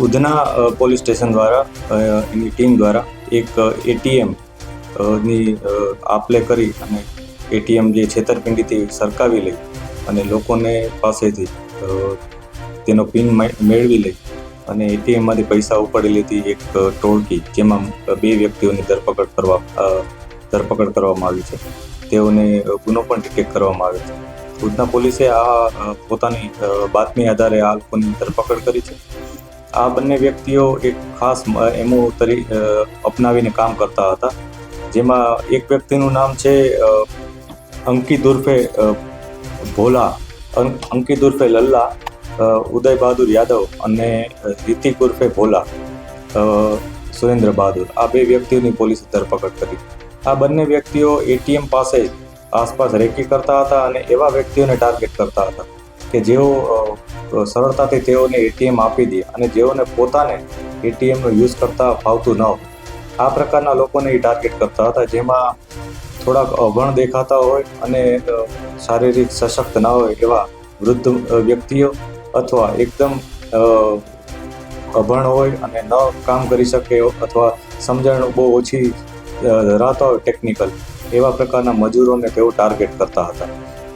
Udhna police station દ્વારા એની team દ્વારા એક એટીએમ ની આપલે કરી અને એટીએમ જે છેતરપિંડીથી સરકાવી લઈ અને લોકોને પાસેથી તેનો પિન મેળવી લઈ અને એટીએમમાંથી પૈસા ઉપાડી લેતી એક ટોળકી, જેમાં 2 વ્યક્તિઓની ધરપકડ કરવામાં આવી છે. તેઓને ગુનો પણ ડિટેક્ટ કરવામાં આવ્યો છે. ઉધના પોલીસે આ પોતાની બાતમી આધારે આ લોકોની ધરપકડ કરી છે. આ બંને વ્યક્તિઓ એક ખાસ એમો અપનાવીને કામ કરતા હતા, જેમાં એક વ્યક્તિનું નામ છે અંકિત ઉર્ફે ભોલા, અંકિત ઉર્ફે લલ્લા, ઉદય બહાદુર યાદવ અને રિતિક ઉર્ફે ભોલા, સુરેન્દ્ર બહાદુર. આ 2 વ્યક્તિઓની પોલીસે ધરપકડ કરી. આ બંને વ્યક્તિઓ એટીએમ પાસે આસપાસ રેકી કરતા હતા અને એવા વ્યક્તિઓને ટાર્ગેટ કરતા હતા કે જેઓ સરળતાથી તેઓને એટીએમ આપી દે અને જેઓને પોતાને એટીએમનો યુઝ કરતા ફાવતું ન હોય. આ પ્રકારના લોકોને એ ટાર્ગેટ કરતા હતા, જેમાં થોડાક અભણ દેખાતા હોય અને શારીરિક સશક્ત ના હોય એવા વૃદ્ધ વ્યક્તિઓ, અથવા એકદમ અભણ હોય અને ન કામ કરી શકે અથવા સમજણ બહુ ઓછી ધરાવતા હોય ટેકનિકલ, એવા પ્રકારના મજૂરોને તેઓ ટાર્ગેટ કરતા હતા.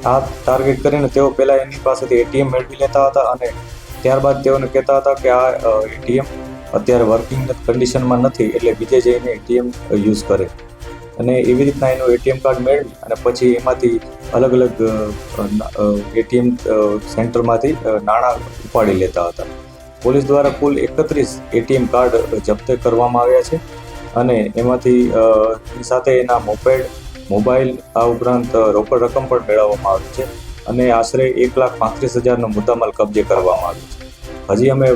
આ ટાર્ગેટ કરીને તેઓ પહેલાં એની પાસેથી એટીએમ મેળવી લેતા હતા અને ત્યારબાદ તેઓને કહેતા હતા કે આ એટીએમ અત્યારે વર્કિંગ કન્ડિશનમાં નથી, એટલે બીજે જઈને એટીએમ યુઝ કરે. અને એવી રીતના એનું એટીએમ કાર્ડ મેળવી અને પછી એમાંથી અલગ અલગ એટીએમ સેન્ટરમાંથી નાણાં ઉપાડી લેતા હતા. પોલીસ દ્વારા કુલ 31 એટીએમ કાર્ડ જપ્ત કરવામાં આવ્યા છે અને એમાંથી સાથે એના મોબાઈલ, આ ઉપરાંત રોકડ રકમ પણ મેળવવામાં આવી છે અને આશરે 1,35,000નો મુદ્દામાલ કબજે કરવામાં આવ્યો છે. હજી અમે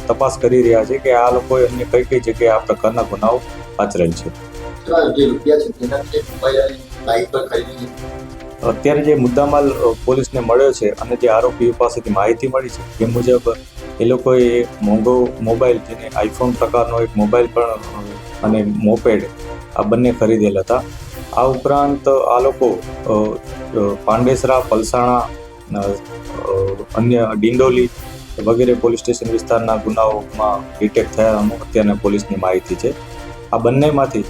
તપાસ કરી રહ્યા છીએ કે આ લોકોએ અન્ય કઈ જગ્યાએ આ પ્રકારના ગુનાઓ આચરેલ છે. અત્યારે જે મુદ્દામાલ પોલીસને મળ્યો છે અને જે આરોપીઓ પાસેથી માહિતી મળી છે એ મુજબ એ લોકોએ મોંઘો મોબાઈલ, જેને આઈફોન પ્રકારનો એક મોબાઈલ પણ અને મોપેડ, આ બંને ખરીદેલ હતા. આ ઉપરાંત આ લોકો પાંડેસરા, પલસાણા, અન્ય ડિંડોલી વગેરે પોલીસ સ્ટેશન વિસ્તારના ગુનાઓમાં ડિટેક્ટ થયાનું અત્યારના પોલીસની માહિતી છે. આ બંનેમાંથી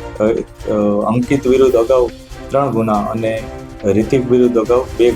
અંકિત વિરુદ્ધ અગાઉ 3 ગુના અને રિતિક વિરુદ્ધ અગાઉ 2